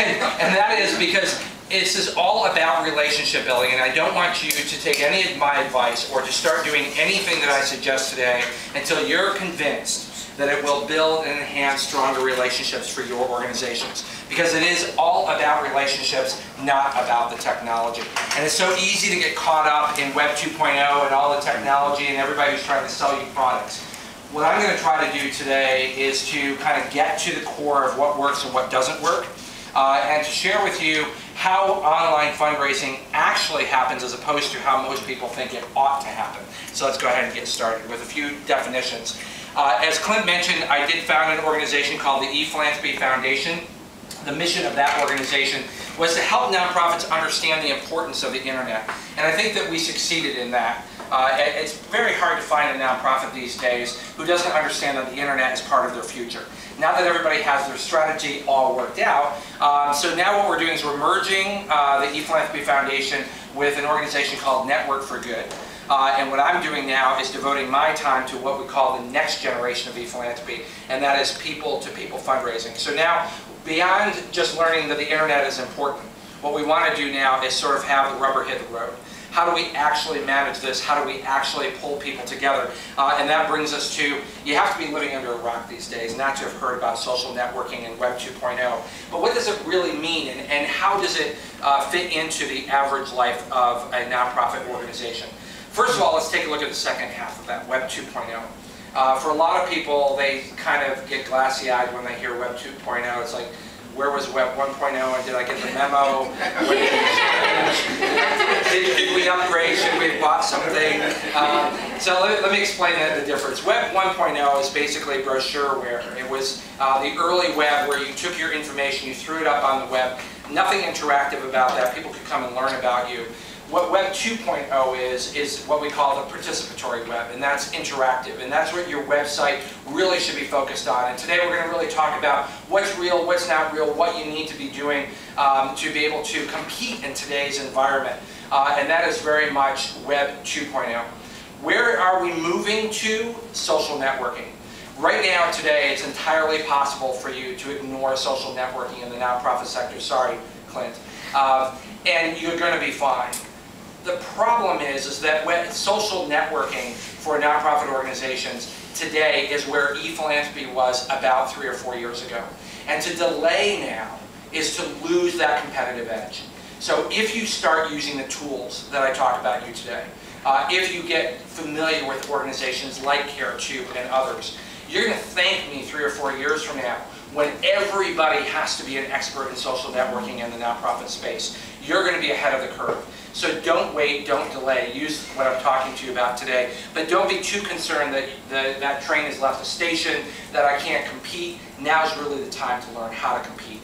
and that is because this is all about relationship building, and I don't want you to take any of my advice or to start doing anything that I suggest today until you're convinced that it will build and enhance stronger relationships for your organizations. Because it is all about relationships, not about the technology. And it's so easy to get caught up in Web 2.0 and all the technology and everybody who's trying to sell you products. What I'm going to try to do today is to kind of get to the core of what works and what doesn't work, and to share with you how online fundraising actually happens as opposed to how most people think it ought to happen. So let's go ahead and get started with a few definitions. As Clint mentioned, I did found an organization called the ePhilanthropy Foundation. The mission of that organization was to help nonprofits understand the importance of the internet. And I think that we succeeded in that. It's very hard to find a nonprofit these days who doesn't understand that the internet is part of their future. Now that everybody has their strategy all worked out, so now what we're doing is we're merging the ePhilanthropy Foundation with an organization called Network for Good. And what I'm doing now is devoting my time to what we call the next generation of ePhilanthropy, and that is people-to-people fundraising. So now, beyond just learning that the internet is important, what we want to do now is sort of have the rubber hit the road. How do we actually manage this? How do we actually pull people together? And that brings us to, you have to be living under a rock these days not to have heard about social networking and Web 2.0. But what does it really mean, and how does it fit into the average life of a nonprofit organization? First of all, let's take a look at the second half of that, Web 2.0. For a lot of people, they kind of get glassy-eyed when they hear Web 2.0. It's like, where was Web 1.0 and did I get the memo? Did we upgrade? Should we have bought something? So let me explain the difference. Web 1.0 is basically brochureware. It was the early web where you took your information, you threw it up on the web. Nothing interactive about that. People could come and learn about you. What Web 2.0 is what we call the participatory web, and that's interactive, and that's what your website really should be focused on. And today we're going to really talk about what's real, what's not real, what you need to be doing to be able to compete in today's environment. And that is very much Web 2.0. Where are we moving to? Social networking. Right now, today, it's entirely possible for you to ignore social networking in the nonprofit sector. Sorry, Clint. And you're going to be fine. The problem is that when social networking for nonprofit organizations today is where ePhilanthropy was about 3 or 4 years ago. And to delay now is to lose that competitive edge. So if you start using the tools that I talk about you today, if you get familiar with organizations like CareTube and others, you're going to thank me 3 or 4 years from now when everybody has to be an expert in social networking in the nonprofit space. You're going to be ahead of the curve. So don't wait, don't delay. Use what I'm talking to you about today. But don't be too concerned that that train has left the station, that I can't compete. Now's really the time to learn how to compete.